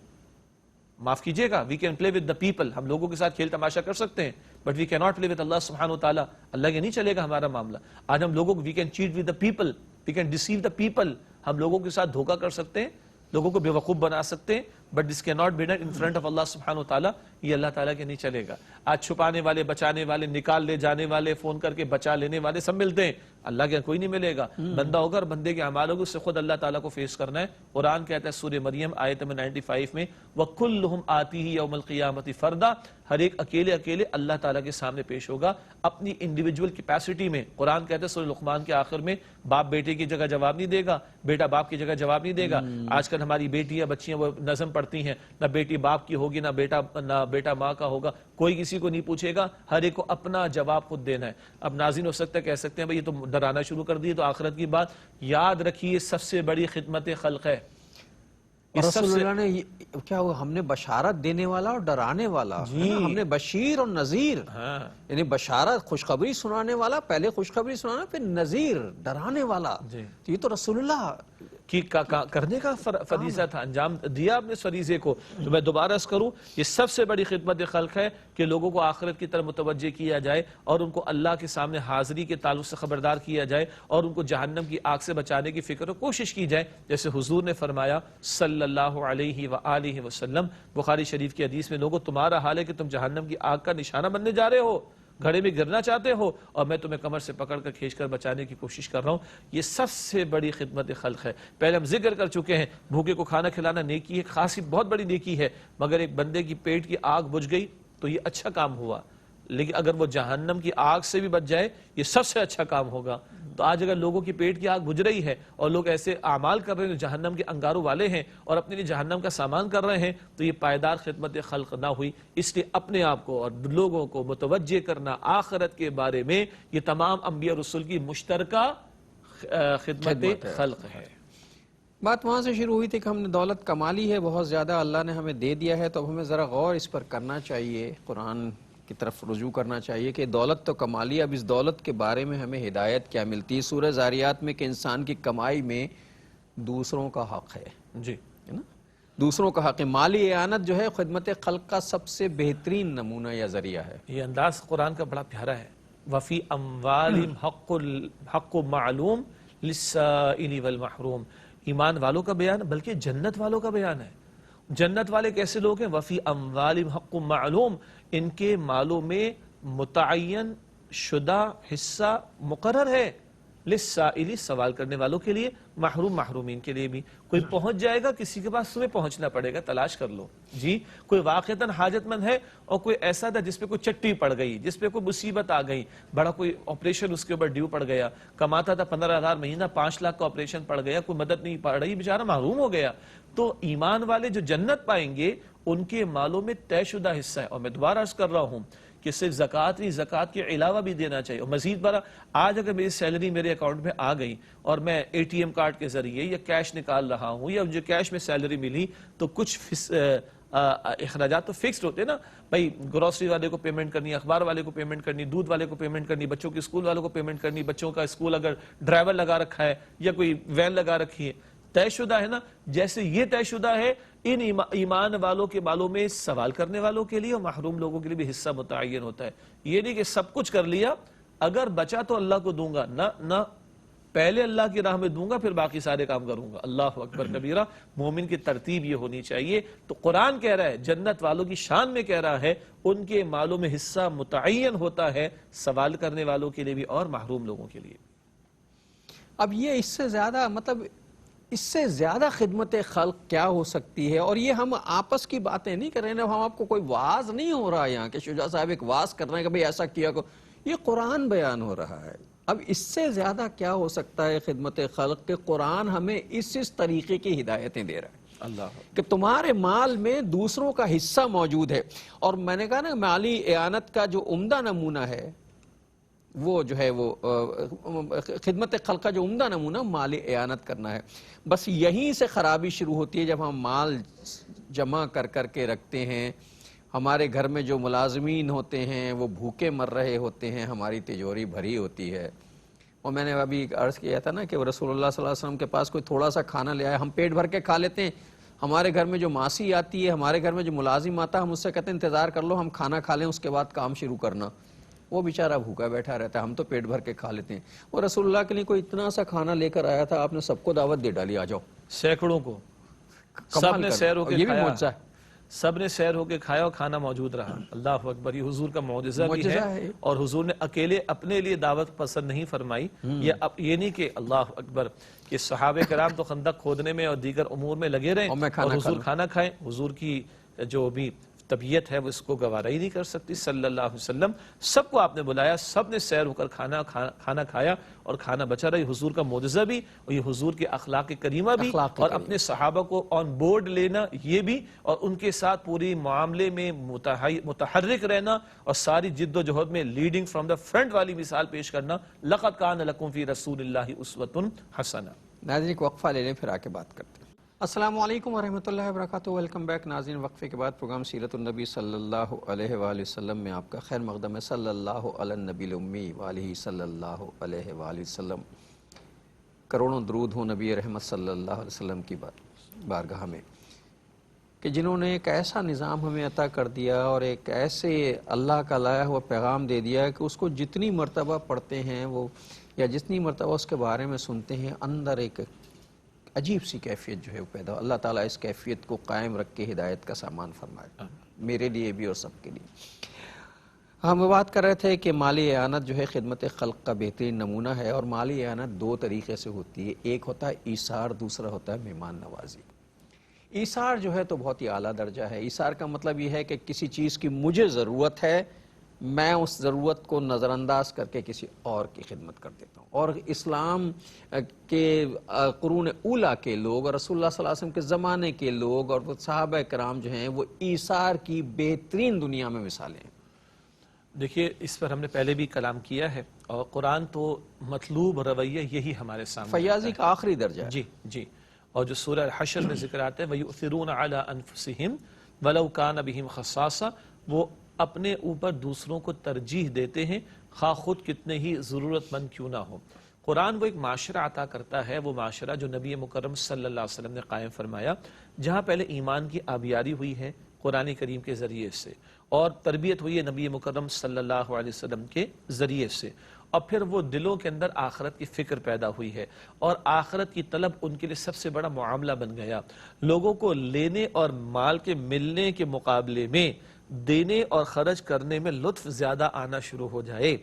معاف کیجیے گا، we can play with the people, ہم لوگوں کے ساتھ کھیل تماشا کر سکتے ہیں، بٹ وی کیناٹ پلے ود اللہ سبحانہ وتعالیٰ. اللہ کے نہیں چلے گا ہمارا معاملہ. آج ہم لوگوں کو we can cheat with the people, we can deceive the people, ہم لوگوں کے ساتھ دھوکہ کر سکتے ہیں، لوگوں کو بیوقوف بنا سکتے ہیں. but this cannot be done in front of Allah subhanahu wa ta'ala. یہ اللہ تعالیٰ کے نہیں چلے گا. آج چھپانے والے، بچانے والے، نکال لے جانے والے، فون کر کے بچا لینے والے سب ملتے ہیں، اللہ کے کوئی نہیں ملے گا. بندہ ہوگا اور بندے کے اعمال ہوگا، اس سے خود اللہ تعالیٰ کو فیس کرنا ہے. قرآن کہتا ہے سورہ مریم آیت نمبر 95 میں وَكُلُّهُمْ آتِيهِ يَوْمَ الْقِيَامَةِ فَرْدًا، ہر ایک اکیلے اللہ تعالیٰ کے سامنے پیش ہوگا اپنی انڈیویجول کیپیسٹی میں. قرآن کہتا ہے سورہ لقمان کے آخر میں باپ بیٹے کی جگہ جواب نہیں دے گا، بیٹا باپ کی جگہ جواب نہیں دے گا. آج کل ہماری بیٹیاں بچیاں وہ نظم پڑھتی ہیں، نہ بیٹی باپ کی ہوگی نہ بیٹا ماں کا ہوگا، کوئی کسی کو نہیں پوچھے گا، ہر ایک کو اپنا جواب خود دینا ہے. اب ناظرین ہو سکتا ہے کہہ سکتے ہیں بھئی یہ تو ڈرانا شروع کر دی تو آخرت کی بات. یاد رکھیے سب سے بڑی خدمت خلق ہے. رسول اللہ نے کیا ہوا، ہم نے بشارت دینے والا اور ڈرانے والا، ہم نے بشیر اور نذیر، یعنی بشارت خوشخبری سنانے والا، پہلے خوشخبری سنانا پھر نذیر ڈرانے والا. یہ تو رسول اللہ کی کرنے کا فریضہ تھا، انجام دیا اپنے اس فریضے کو. تو میں دوبارہ اس کروں، یہ سب سے بڑی خدمت خلق ہے کہ لوگوں کو آخرت کی طرف متوجہ کیا جائے اور ان کو اللہ کے سامنے حاضری کے تعلق سے خبردار کیا جائے اور ان کو جہنم کی آگ سے بچانے کی فکر و کوشش کی جائے. جیسے حضور نے فرمایا صلی اللہ علیہ وآلہ وسلم بخاری شریف کی حدیث میں، لوگوں تمہارا حال ہے کہ تم جہنم کی آگ کا نشانہ بننے جا رہے ہو، گھڑے میں گرنا چاہتے ہو اور میں تمہیں کمر سے پکڑ کر کھینچ کر بچانے کی کوشش کر رہا ہوں. یہ سب سے بڑی خدمت خلق ہے. پہلے ہم ذکر کر چکے ہیں بھوکے کو کھانا کھلانا نیکی ہے، خاصی بہت بڑی نیکی ہے، مگر ایک بندے کی پیٹ کی آگ بجھ گئی تو یہ اچھا کام ہوا. لیکن اگر وہ جہنم کی آگ سے بھی بچ جائے یہ سب سے اچھا کام ہوگا. تو آج اگر لوگوں کی پیٹ کی آگ بجھ رہی ہے اور لوگ ایسے اعمال کر رہے ہیں جو جہنم کے انگاروں والے ہیں اور اپنے لیے جہنم کا سامان کر رہے ہیں تو یہ پائیدار خدمت خلق نہ ہوئی. اس لیے اپنے آپ کو اور لوگوں کو متوجہ کرنا آخرت کے بارے میں یہ تمام انبیاء رسول کی مشترکہ خدمت خلق ہے. بات وہاں سے شروع ہوئی تھی کہ ہم نے دولت کما لی ہے بہت زیادہ، اللہ نے ہمیں دے دیا ہے، تو اب ہمیں ذرا غور اس پر کرنا چاہیے، قرآن کی طرف رجوع کرنا چاہیے کہ دولت تو کما لی، اب اس دولت کے بارے میں ہمیں ہدایت کیا ملتی ہے. سورہ زاریات میں کہ انسان کی کمائی میں دوسروں کا حق ہے، جی ہے نا، دوسروں کا حق ہے. مالی اعانت جو ہے خدمت خلق کا سب سے بہترین نمونہ یا ذریعہ ہے. یہ انداز قرآن کا بڑا پیارا ہے. وفی اموالہم حق معلوم للسائل والمحروم. ایمان والوں کا بیان بلکہ جنت والوں کا بیان ہے. جنت والے کیسے لوگ ہیں؟ وفی اموالہم حق معلوم، ان کے مالوں میں متعین شدہ حصہ مقرر ہے. للسائل، سوال کرنے والوں کے لیے، محروم، محرومین کے لیے بھی. کوئی پہنچ جائے گا کسی کے پاس، تمہیں پہنچنا پڑے گا، تلاش کر لو. جی کوئی واقعتاً حاجت مند ہے اور کوئی ایسا تھا جس پہ کوئی چٹی پڑ گئی، جس پہ کوئی مصیبت آ گئی، بڑا کوئی آپریشن اس کے اوپر ڈیو پڑ گیا، کماتا تھا 15,000 مہینہ، 5 لاکھ کا آپریشن پڑ گیا، کوئی مدد نہیں پڑ رہی، بیچارہ محروم ہو گیا. تو ایمان والے جو جنت پائیں گے ان کے مالوں میں طے شدہ حصہ ہے. اور میں دوبارہ عرض کر رہا ہوں کہ صرف زکوٰۃ نہیں، زکوٰۃ کے علاوہ بھی دینا چاہیے. اور مزید بڑا، آج اگر میری سیلری میرے اکاؤنٹ میں آ گئی اور میں اے ٹی ایم کارڈ کے ذریعے یا کیش نکال رہا ہوں یا جو کیش میں سیلری ملی تو کچھ اخراجات تو فکسڈ ہوتے ہیں نا بھائی، گروسری والے کو پیمنٹ کرنی، اخبار والے کو پیمنٹ کرنی، دودھ والے کو پیمنٹ کرنی، بچوں کے اسکول والوں کو پیمنٹ کرنی، بچوں کا اسکول اگر ڈرائیور لگا رکھا ہے یا کوئی وین لگا رکھی ہے، طے شدہ ہے نا. جیسے یہ طے شدہ ہے ان ایمان والوں کے مالوں میں سوال کرنے والوں کے لیے اور محروم لوگوں کے لیے بھی حصہ متعین ہوتا ہے. یہ نہیں کہ سب کچھ کر لیا، اگر بچا تو اللہ کو دوں گا، نہ پہلے اللہ کی راہ میں دوں گا پھر باقی سارے کام کروں گا. اللہ اکبر کبیرہ. مومن کی ترتیب یہ ہونی چاہیے. تو قرآن کہہ رہا ہے، جنت والوں کی شان میں کہہ رہا ہے ان کے مالوں میں حصہ متعین ہوتا ہے، سوال کرنے والوں کے لیے بھی اور محروم لوگوں کے لیے. اب یہ اس سے زیادہ اس سے زیادہ خدمت خلق کیا ہو سکتی ہے؟ اور یہ ہم آپس کی باتیں نہیں کر رہے ہیں، ہم آپ کو کوئی واز نہیں ہو رہا یہاں کہ شجاع صاحب ایک واز کر رہے ہیں کہ بھئی ایسا کیا کو. یہ قرآن بیان ہو رہا ہے. اب اس سے زیادہ کیا ہو سکتا ہے خدمت خلق کہ قرآن ہمیں اس طریقے کی ہدایتیں دے رہا ہے اللہ کہ تمہارے مال میں دوسروں کا حصہ موجود ہے. اور میں نے کہا نا مالی اعانت کا جو عمدہ نمونہ ہے وہ جو ہے وہ خدمت خلق کا جو عمدہ نمونہ مالی اعانت کرنا ہے. بس یہیں سے خرابی شروع ہوتی ہے جب ہم مال جمع کر کے رکھتے ہیں. ہمارے گھر میں جو ملازمین ہوتے ہیں وہ بھوکے مر رہے ہوتے ہیں، ہماری تجوری بھری ہوتی ہے. اور میں نے ابھی عرض کیا تھا نا کہ رسول اللہ صلی اللہ علیہ وسلم کے پاس کوئی تھوڑا سا کھانا لے آئے، ہم پیٹ بھر کے کھا لیتے ہیں. ہمارے گھر میں جو ماسی آتی ہے، ہمارے گھر میں جو ملازم آتا ہے، ہم اس سے کہتے ہیں انتظار کر لو، ہم کھانا کھا لیں اس کے بعد کام شروع کرنا. وہ بیچارہ بھوکا بیٹھا رہتا ہے، ہم تو پیٹ بھر کے کھا لیتے ہیں. اور رسول اللہ کے لیے کوئی اتنا سا کھانا لے کر آیا تھا، آپ نے سب کو دعوت دے ڈالی، آ جاؤ. سینکڑوں کو سب نے سیر ہو کے یہ بھی کھایا، معجزہ ہے۔ سب نے سیر ہو کے کھایا اور کھانا موجود رہا۔ اللہ اکبر، یہ حضور کا معجزہ بھی ہے۔ اور حضور نے اکیلے اپنے لیے دعوت پسند نہیں فرمائی۔ یہ نہیں کہ اللہ اکبر کہ صحابہ کرام تو خندق کھودنے میں اور دیگر امور میں لگے رہے اور حضور کھانا کھائیں۔ حضور کی جو بھی طبیعت ہے وہ اس کو گوارا ہی نہیں کر سکتی صلی اللہ علیہ وسلم۔ سب کو آپ نے بلایا، سب نے سیر ہو کر کھانا کھایا اور کھانا بچا رہا۔ یہ حضور کا معجزہ بھی اور یہ حضور کے اخلاق کریمہ بھی، اور اپنے صحابہ کو آن بورڈ لینا یہ بھی، اور ان کے ساتھ پوری معاملے میں متحرک رہنا اور ساری جد و جہد میں لیڈنگ فرام دا فرنٹ والی مثال پیش کرنا۔ لقد کان لکم فی رسول اللہ اسوۃ حسنہ۔ ناظرین کو وقفہ لے لیں، پھر آ کے بات کرتے ہیں۔ السلام علیکم ورحمۃ اللہ وبرکاتہ، ویلکم بیک ناظرین۔ وقفے کے بعد پروگرام سیرت النبی صلی اللہ علیہ وآلہ وسلم میں آپ کا خیر مقدم ہے۔ صلی اللہ علی النبی الامی وآلہ صلی اللہ علیہ وآلہ وسلم۔ کروڑوں درود ہوں نبی رحمت صلی اللہ علیہ وسلم کی بارگاہ میں، کہ جنہوں نے ایک ایسا نظام ہمیں عطا کر دیا اور ایک ایسے اللہ کا لایا ہوا پیغام دے دیا کہ اس کو جتنی مرتبہ پڑھتے ہیں وہ، یا جتنی مرتبہ اس کے بارے میں سنتے ہیں، اندر ایک عجیب سی کیفیت جو ہے وہ پیدا ہو۔ اللہ تعالیٰ اس کیفیت کو قائم رکھ کے ہدایت کا سامان فرمائے، میرے لیے بھی اور سب کے لیے۔ ہم بات کر رہے تھے کہ مالی اعانت جو ہے خدمت خلق کا بہترین نمونہ ہے، اور مالی اعانت دو طریقے سے ہوتی ہے، ایک ہوتا ہے ایثار، دوسرا ہوتا ہے مہمان نوازی۔ ایثار جو ہے تو بہت ہی اعلیٰ درجہ ہے۔ ایثار کا مطلب یہ ہے کہ کسی چیز کی مجھے ضرورت ہے، میں اس ضرورت کو نظر انداز کر کے کسی اور کی خدمت کر دیتا ہوں۔ اور اسلام کے قرون اولیٰ کے لوگ اور رسول اللہ صلی اللہ علیہ وسلم کے زمانے کے لوگ اور وہ صحابہ کرام جو ہیں وہ ایثار کی بہترین دنیا میں مثالیں ہیں۔ دیکھیے، اس پر ہم نے پہلے بھی کلام کیا ہے، اور قرآن تو مطلوب رویہ یہی ہمارے سامنے فیاضی کا آخری درجہ ہے۔ جی جی۔ اور جو سورہ الحشر میں ذکر آتا ہے وَيُؤْثِرُونَ عَلَىٰ أَنفُسِهِمْ وَلَوْ كَانَ بِهِمْ خَصَاصَةٌ، وہ اپنے اوپر دوسروں کو ترجیح دیتے ہیں خواہ خود کتنے ہی ضرورت مند کیوں نہ ہو۔ قرآن وہ ایک معاشرہ عطا کرتا ہے، وہ معاشرہ جو نبی مکرم صلی اللہ علیہ وسلم نے قائم فرمایا، جہاں پہلے ایمان کی آبیاری ہوئی ہے قرآن کریم کے ذریعے سے، اور تربیت ہوئی ہے نبی مکرم صلی اللہ علیہ وسلم کے ذریعے سے، اور پھر وہ دلوں کے اندر آخرت کی فکر پیدا ہوئی ہے، اور آخرت کی طلب ان کے لیے سب سے بڑا معاملہ بن گیا۔ لوگوں کو لینے اور مال کے ملنے کے مقابلے میں دینے اور خرچ کرنے میں لطف زیادہ آنا شروع ہو جائے،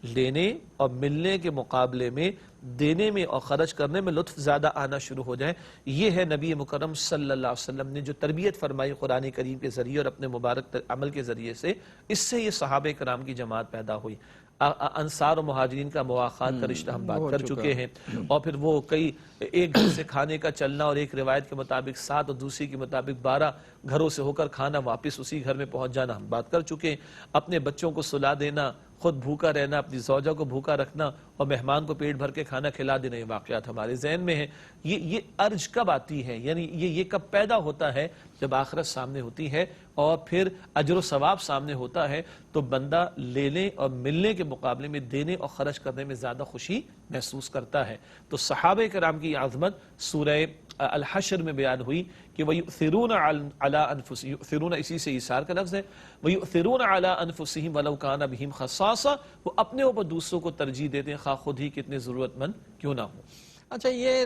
لینے اور ملنے کے مقابلے میں دینے میں اور خرچ کرنے میں لطف زیادہ آنا شروع ہو جائے، یہ ہے نبی مکرم صلی اللہ علیہ وسلم نے جو تربیت فرمائی قرآن کریم کے ذریعے اور اپنے مبارک عمل کے ذریعے سے۔ اس سے یہ صحابہ کرام کی جماعت پیدا ہوئی۔ انصار و مہاجرین کا مواخات کا رشتہ ہم بات کر چکے ہیں، اور پھر وہ کئی ایک گھر سے کھانے کا چلنا، اور ایک روایت کے مطابق 7 اور دوسری کے مطابق 12 گھروں سے ہو کر کھانا واپس اسی گھر میں پہنچ جانا ہم بات کر چکے ہیں۔ اپنے بچوں کو سلا دینا، خود بھوکا رہنا، اپنی زوجہ کو بھوکا رکھنا، اور مہمان کو پیٹ بھر کے کھانا کھلا دینا، یہ واقعات ہمارے ذہن میں ہیں۔ یہ ارج کب آتی ہے، یعنی یہ کب پیدا ہوتا ہے؟ جب آخرت سامنے ہوتی ہے اور پھر اجر و ثواب سامنے ہوتا ہے، تو بندہ لینے اور ملنے کے مقابلے میں دینے اور خرچ کرنے میں زیادہ خوشی محسوس کرتا ہے۔ تو صحابہ کرام کی عظمت سورہ الحشر میں بیان ہوئی کہ وَيُؤْثِرُونَ عَلَىٰ أَنفُسِهِمْ، یؤثرون اسی سے ایثار کا لفظ ہے، وَيُؤْثِرُونَ عَلَىٰ أَنفُسِهِمْ وَلَوْ كَانَ بِهِمْ خَصَاصَةٌ، وہ اپنے اوپر دوسروں کو ترجیح دیتے ہیں خواہ خود ہی کتنے ضرورت مند کیوں نہ ہو۔ اچھا، یہ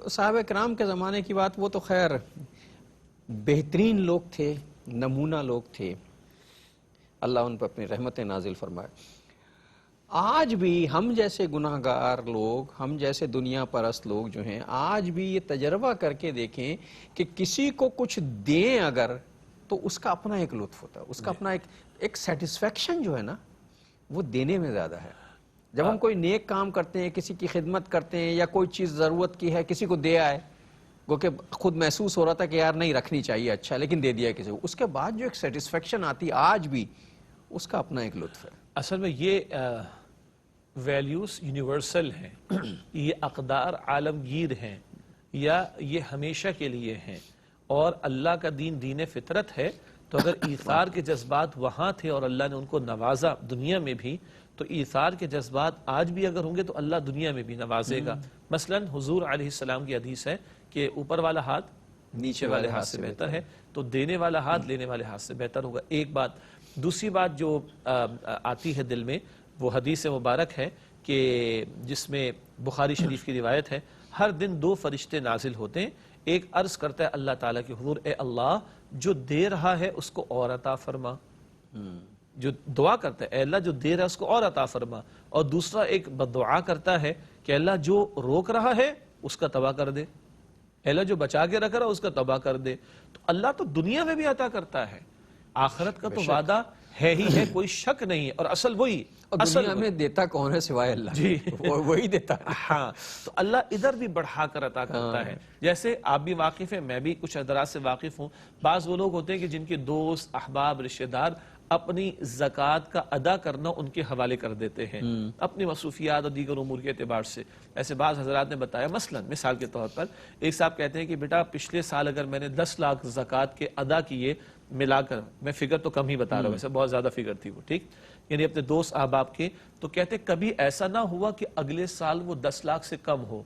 صحابہ کرام کے زمانے کی بات، وہ تو خیر بہترین لوگ تھے، نمونہ لوگ تھے، اللہ ان پر اپنی رحمتیں نازل فرمائے۔ آج بھی ہم جیسے گناہگار لوگ، ہم جیسے دنیا پرست لوگ جو ہیں، آج بھی یہ تجربہ کر کے دیکھیں کہ کسی کو کچھ دیں اگر، تو اس کا اپنا ایک لطف ہوتا ہے، اس کا اپنا ایک سیٹسفیکشن جو ہے نا، وہ دینے میں زیادہ ہے۔ جب ہم کوئی نیک کام کرتے ہیں، کسی کی خدمت کرتے ہیں، یا کوئی چیز ضرورت کی ہے کسی کو دے آئے، گو کہ خود محسوس ہو رہا تھا کہ یار نہیں رکھنی چاہیے، اچھا، لیکن دے دیا کسی کو، اس کے بعد جو ایک سیٹسفیکشن آتی آج بھی، اس کا اپنا ایک لطف ہے۔ اصل میں یہ ویلیوز یونیورسل ہیں، یہ اقدار عالمگیر ہیں، یا یہ ہمیشہ کے لیے ہیں، اور اللہ کا دین دین فطرت ہے۔ تو اگر ایثار کے جذبات وہاں تھے اور اللہ نے ان کو نوازا دنیا میں بھی، تو ایثار کے جذبات آج بھی اگر ہوں گے تو اللہ دنیا میں بھی نوازے گا۔ مثلا حضور علیہ السلام کی حدیث ہے کہ اوپر والا ہاتھ نیچے والے ہاتھ سے بہتر ہے، تو دینے والا ہاتھ لینے والے ہاتھ سے بہتر ہوگا، ایک بات۔ دوسری بات جو آتی ہے دل میں، وہ حدیث مبارک ہے کہ جس میں بخاری شریف کی روایت ہے، ہر دن 2 فرشتے نازل ہوتے ہیں، ایک عرض کرتا ہے اللہ تعالیٰ کی حضور، اے اللہ جو دے رہا ہے اس کو اور عطا فرما. جو دعا کرتا ہے اے اللہ جو دے رہا ہے اس کو اور عطا فرما. اور دوسرا ایک بددعا کرتا ہے کہ اللہ جو روک رہا ہے اس کا تباہ کر دے، اے اللہ جو بچا کے رکھ رہا ہے اس کا تباہ کر دے. تو اللہ تو دنیا میں بھی عطا کرتا ہے، آخرت کا تو وعدہ ہے ہی ہے، کوئی شک نہیں ہے. اور اصل وہی دنیا میں دیتا کون ہے سوائے اللہ؟ جی وہی دیتا ہے. ہاں، تو اللہ ادھر بھی بڑھا کر عطا کرتا ہے. جیسے آپ بھی واقف ہیں، میں بھی کچھ حضرات سے واقف ہوں. بعض وہ لوگ ہوتے ہیں کہ جن کے دوست، احباب، رشتہ دار اپنی زکوٰۃ کا ادا کرنا ان کے حوالے کر دیتے ہیں اپنی مصروفیات اور دیگر امور کے اعتبار سے. ایسے بعض حضرات نے بتایا، مثلا مثال کے طور پر ایک صاحب کہتے ہیں کہ بیٹا پچھلے سال اگر میں نے 10 لاکھ زکوٰۃ کے ادا کیے ملا کر، میں فگر تو کم ہی بتا رہا ہوں، ویسے بہت زیادہ فگر تھی وہ، ٹھیک، یعنی اپنے دوست احباب کے، تو کہتے کبھی ایسا نہ ہوا کہ اگلے سال وہ 10 لاکھ سے کم ہو.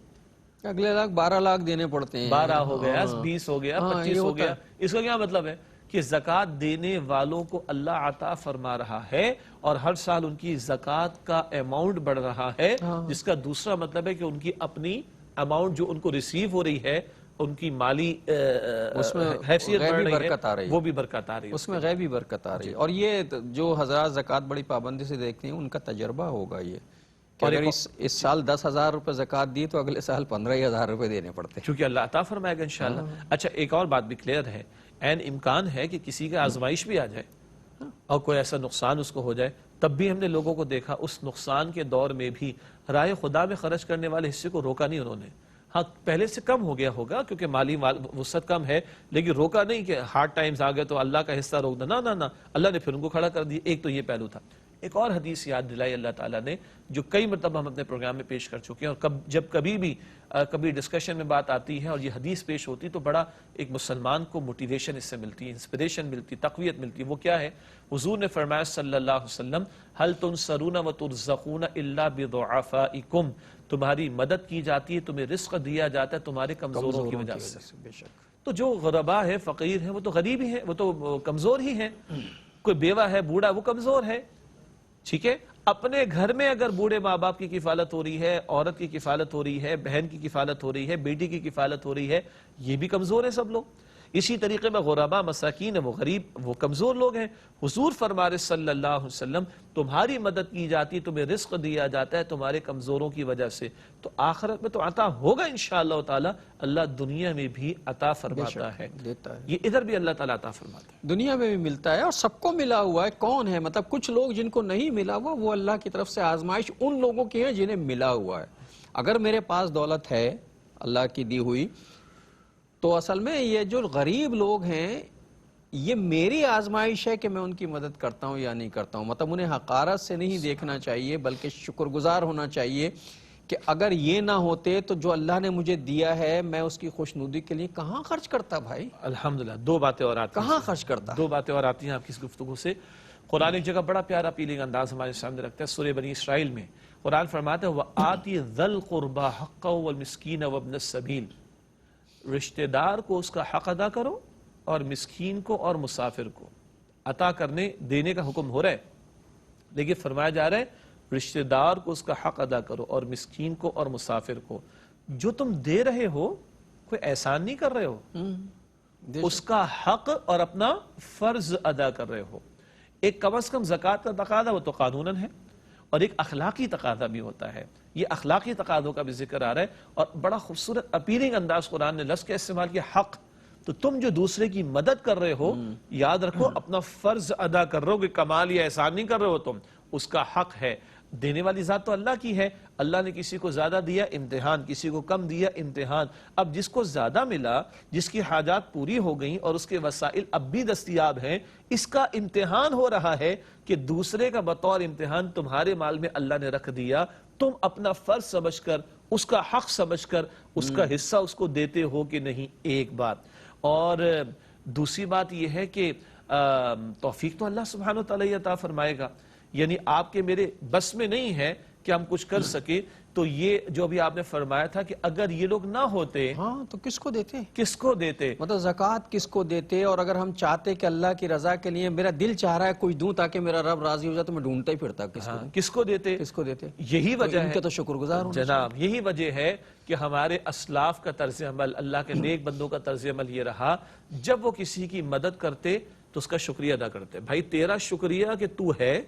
اگلے لاکھ 12 لاکھ دینے پڑتے ہیں، 12 ہو گیا، 20 ہو گیا، 25 ہو گیا. اس کا کیا مطلب ہے؟ کہ زکوٰۃ دینے والوں کو اللہ عطا فرما رہا ہے اور ہر سال ان کی زکوٰۃ کا اماؤنٹ بڑھ رہا ہے، جس کا دوسرا مطلب ہے کہ ان کی اپنی اماؤنٹ جو ان کو ریسیو ہو رہی ہے، ان کی مالی حیثیت بڑھ رہی ہے، وہ بھی برکت آ رہی ہے، اس میں غیبی برکت آ رہی ہے. اور یہ جو حضرات زکوٰۃ بڑی پابندی سے دیکھتے ہیں ان کا تجربہ ہوگا یہ کہ اگر اس سال 10,000 روپے زکوٰۃ دی تو اگلے سال 15,000 روپے دینے پڑتے ہیں، چونکہ اللہ عطا فرمائے گا انشاءاللہ. اچھا ایک اور بات بھی کلیئر ہے، این امکان ہے کہ کسی کا آزمائش بھی آ جائے اور کوئی ایسا نقصان اس کو ہو جائے، تب بھی ہم نے لوگوں کو دیکھا اس نقصان کے دور میں بھی راہ خدا میں خرچ کرنے والے حصے کو روکا نہیں انہوں نے. ہاں پہلے سے کم ہو گیا ہوگا کیونکہ مالی وسعت کم ہے، لیکن روکا نہیں کہ ہارڈ ٹائمز آ گئے تو اللہ کا حصہ روک دیا، نہ اللہ نے پھر ان کو کھڑا کر دیا. ایک تو یہ پہلو تھا. ایک اور حدیث یاد دلائی اللہ تعالیٰ نے جو کئی مرتبہ ہم اپنے پروگرام میں پیش کر چکے ہیں، اور جب کبھی ڈسکشن میں بات آتی ہے اور یہ حدیث پیش ہوتی تو بڑا ایک مسلمان کو موٹیویشن اس سے ملتی ہے، انسپریشن ملتی، تقویت ملتی. وہ کیا ہے؟ حضور نے فرمایا صلی اللہ علیہ وسلم، هل تنصرون وترزقون الا بضعفائکم، تمہاری مدد کی جاتی ہے، تمہیں رزق دیا جاتا ہے تمہارے کمزوروں کی وجہ سے. تو جو غربا ہے، فقیر ہے، وہ تو غریب ہی ہے، وہ تو کمزور ہی ہے. کوئی بیوہ ہے، بوڑھا، وہ کمزور ہے، ٹھیک ہے. اپنے گھر میں اگر بوڑھے ماں باپ کی کفالت ہو رہی ہے، عورت کی کفالت ہو رہی ہے، بہن کی کفالت ہو رہی ہے، بیٹی کی کفالت ہو رہی ہے، یہ بھی کمزور ہیں سب لوگ. اسی طریقے میں غربا، مساکین، وہ غریب، وہ کمزور لوگ ہیں. حضور فرما رہے صلی اللہ علیہ وسلم تمہاری مدد کی جاتی، تمہیں رزق دیا جاتا ہے تمہارے کمزوروں کی وجہ سے. تو آخرت میں تو عطا ہوگا انشاءاللہ تعالی. اللہ دنیا میں بھی عطا فرماتا ہے، دیتا ہے. یہ ادھر بھی اللہ تعالیٰ عطا فرماتا ہے، دنیا میں بھی ملتا ہے اور سب کو ملا ہوا ہے. کون ہے مطلب کچھ لوگ جن کو نہیں ملا ہوا، وہ اللہ کی طرف سے آزمائش ان لوگوں کی ہے جنہیں ملا ہوا ہے. اگر میرے پاس دولت ہے اللہ کی دی ہوئی تو اصل میں یہ جو غریب لوگ ہیں یہ میری آزمائش ہے کہ میں ان کی مدد کرتا ہوں یا نہیں کرتا ہوں. مطلب انہیں حقارت سے نہیں دیکھنا چاہیے بلکہ شکر گزار ہونا چاہیے کہ اگر یہ نہ ہوتے تو جو اللہ نے مجھے دیا ہے میں اس کی خوشنودی کے لیے کہاں خرچ کرتا بھائی. الحمدللہ. دو باتیں اور آتی ہیں، کہاں خرچ کرتا. دو باتیں اور آتی ہیں آپ کی اس گفتگو سے. قرآن ایک جگہ بڑا پیارا اپیلنگ انداز ہمارے سامنے رکھتا ہے. سورہ بنی اسرائیل میں قرآن فرماتا ہے وَآتِ ذَا الْقُرْبَى حَقَّهُ وَالْمِسْكِينَ وَابْنَ السَّبِيلِ، رشتہ دار کو اس کا حق ادا کرو اور مسکین کو اور مسافر کو. عطا کرنے دینے کا حکم ہو رہا ہے، لیکن فرمایا جا رہا ہے رشتہ دار کو اس کا حق ادا کرو اور مسکین کو اور مسافر کو. جو تم دے رہے ہو کوئی احسان نہیں کر رہے ہو، اس کا حق اور اپنا فرض ادا کر رہے ہو. ایک کم از کم زکوٰۃ کا تقاضا وہ تو قانوناً ہے، اور ایک اخلاقی تقاضا بھی ہوتا ہے. یہ اخلاقی تقاضوں کا بھی ذکر آ رہا ہے اور بڑا خوبصورت اپیلنگ انداز قرآن نے لفظ کا استعمال کیا، حق. تو تم جو دوسرے کی مدد کر رہے ہو یاد رکھو اپنا فرض ادا کر رہے ہو، کہ کمال یا احسان نہیں کر رہے ہو تم. اس کا حق ہے. دینے والی ذات تو اللہ کی ہے. اللہ نے کسی کو زیادہ دیا امتحان، کسی کو کم دیا امتحان. اب جس کو زیادہ ملا، جس کی حاجات پوری ہو گئیں اور اس کے وسائل اب بھی دستیاب ہیں، اس کا امتحان ہو رہا ہے کہ دوسرے کا بطور امتحان تمہارے مال میں اللہ نے رکھ دیا. تم اپنا فرض سمجھ کر، اس کا حق سمجھ کر اس کا حصہ اس کو دیتے ہو کہ نہیں. ایک بات. اور دوسری بات یہ ہے کہ توفیق تو اللہ سبحانہ وتعالی عطا فرمائے گا. یعنی آپ کے میرے بس میں نہیں ہے کہ ہم کچھ کر سکے تو یہ جو ابھی آپ نے فرمایا تھا کہ اگر یہ لوگ نہ ہوتے ہاں تو کس کو دیتے؟ کس کو دیتے؟ مطلب زکوٰۃ کس کو دیتے؟ اور اگر ہم چاہتے کہ اللہ کی رضا کے لیے میرا دل چاہ رہا ہے کچھ دوں تاکہ میرا رب راضی ہو جائے تو میں ڈھونڈتا ہی پھرتا کس کو دوں؟ کس کو دیتے؟ کس کو دیتے؟ یہی وجہ ان ہے کے تو شکر گزار ہونا جناب، یہی وجہ ہے کہ ہمارے اسلاف کا طرز عمل، اللہ کے نیک بندوں کا طرز عمل یہ رہا، جب وہ کسی کی مدد کرتے تو اس کا شکریہ ادا کرتے. بھائی تیرا شکریہ کہ تو ہے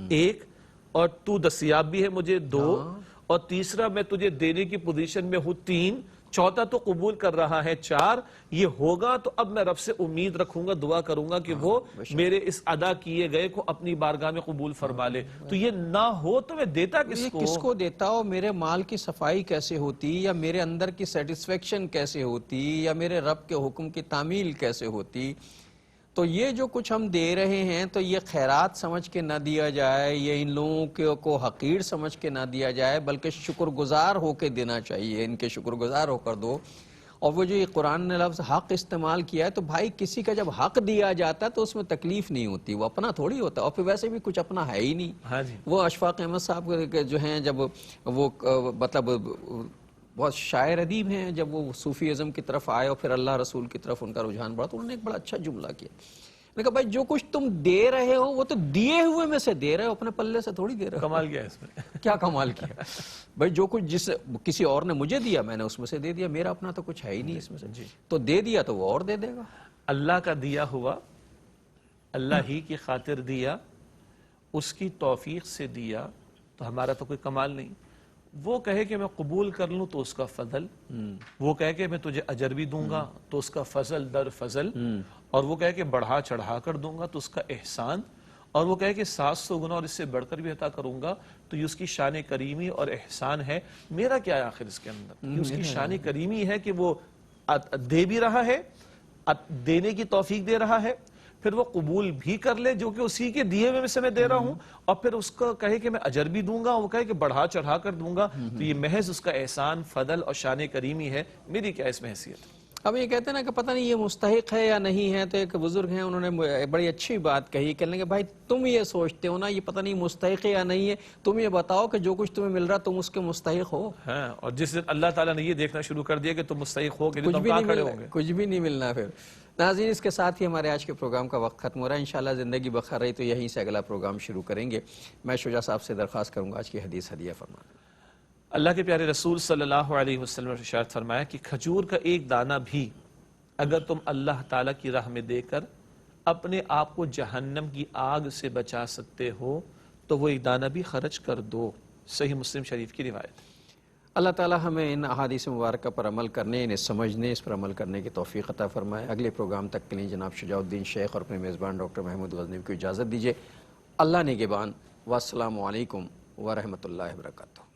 ایک، اور تو دستیاب بھی ہے مجھے دو، اور تیسرا میں تجھے دینے کی پوزیشن میں ہوں تین، چوتھا تو قبول کر رہا ہے چار. یہ ہوگا تو اب میں رب سے امید رکھوں گا، دعا کروں گا کہ وہ میرے اس ادا کیے گئے کو اپنی بارگاہ میں قبول فرما لے. تو یہ نہ ہو تو میں دیتا کس کو؟ کس کو دیتا؟ اور میرے مال کی صفائی کیسے ہوتی، یا میرے اندر کی سیٹسفیکشن کیسے ہوتی، یا میرے رب کے حکم کی تعمیل کیسے ہوتی؟ تو یہ جو کچھ ہم دے رہے ہیں تو یہ خیرات سمجھ کے نہ دیا جائے، یہ ان لوگوں کو حقیر سمجھ کے نہ دیا جائے، بلکہ شکر گزار ہو کے دینا چاہیے. ان کے شکر گزار ہو کر دو. اور وہ جو یہ قرآن نے لفظ حق استعمال کیا ہے، تو بھائی کسی کا جب حق دیا جاتا ہے تو اس میں تکلیف نہیں ہوتی، وہ اپنا تھوڑی ہوتا ہے، اور پھر ویسے بھی کچھ اپنا ہے ہی نہیں. ہاں جی. وہ اشفاق احمد صاحب جو ہیں، جب وہ مطلب بہت شاعر ادیب ہیں، جب وہ صوفی ازم کی طرف آئے اور پھر اللہ رسول کی طرف ان کا رجحان بڑھا، تو انہوں نے ایک بڑا اچھا جملہ کیا. میں نے کہا بھائی جو کچھ تم دے رہے ہو وہ تو دیے ہوئے میں سے دے رہے ہو، اپنے پلے سے تھوڑی دے رہے ہو. کمال کیا ہے اس میں؟ کیا کمال کیا؟ بھائی جو کچھ جس کسی اور نے مجھے دیا میں نے اس میں سے دے دیا، میرا اپنا تو کچھ ہے ہی نہیں اس میں سے. تو دے دیا تو وہ اور دے دے گا. اللہ کا دیا ہوا، اللہ ہی کی خاطر دیا، اس کی توفیق سے دیا، تو ہمارا تو کوئی کمال نہیں. وہ کہے کہ میں قبول کر لوں تو اس کا فضل، وہ کہے کہ میں تجھے اجر بھی دوں گا تو اس کا فضل در فضل، اور وہ کہے کہ بڑھا چڑھا کر دوں گا تو اس کا احسان، اور وہ کہے کہ 700 گنا اور اس سے بڑھ کر بھی عطا کروں گا تو یہ اس کی شان کریمی اور احسان ہے. میرا کیا ہے آخر اس کے اندر؟ یہ اس کی شان کریمی ہے کہ وہ دے بھی رہا ہے، دینے کی توفیق دے رہا ہے، پھر وہ قبول بھی کر لے جو کہ اسی کے دیے میں سے میں دے رہا ہوں، اور پھر اس کو کہے کہ میں اجر بھی دوں گا، وہ کہے کہ بڑھا چڑھا کر دوں گا. تو یہ محض اس کا احسان، فضل اور شان کریمی ہے. میری کیا اس میں حیثیت؟ اب یہ کہتے ہیں نا کہ پتہ نہیں یہ مستحق ہے یا نہیں ہے، تو ایک بزرگ ہیں انہوں نے بڑی اچھی بات کہی، کہنے کہ بھائی تم یہ سوچتے ہو نا یہ پتہ نہیں مستحق ہے یا نہیں ہے، تم یہ بتاؤ کہ جو کچھ تمہیں مل رہا تم اس کے مستحق ہو. ہاں، اور جس دن اللہ تعالیٰ نے یہ دیکھنا شروع کر دیا کہ تم مستحق ہو کہ نہیں، تم کہاں کھڑے ہوں گے؟ کچھ بھی نہیں ملنا. پھر ناظرین اس کے ساتھ ہی ہمارے آج کے پروگرام کا وقت ختم ہو رہا ہے. انشاءاللہ زندگی بخیر رہی تو یہیں سے اگلا پروگرام شروع کریں گے. میں شجاع صاحب سے درخواست کروں گا آج کی حدیث ہدیہ فرمائیں. اللہ کے پیارے رسول صلی اللہ علیہ وسلم نے ارشاد فرمایا کہ کھجور کا ایک دانہ بھی اگر تم اللہ تعالیٰ کی راہ میں دے کر اپنے آپ کو جہنم کی آگ سے بچا سکتے ہو تو وہ ایک دانہ بھی خرچ کر دو. صحیح مسلم شریف کی روایت. اللہ تعالیٰ ہمیں ان احادیث مبارکہ پر عمل کرنے، انہیں سمجھنے، اس پر عمل کرنے کی توفیق عطا فرمائے. اگلے پروگرام تک کے لیے جناب شجاع الدین شیخ اور اپنے میزبان ڈاکٹر محمود غزنوی کو اجازت دیجیے. اللہ نگہبان. والسلام علیکم ورحمۃ اللہ وبرکاتہ.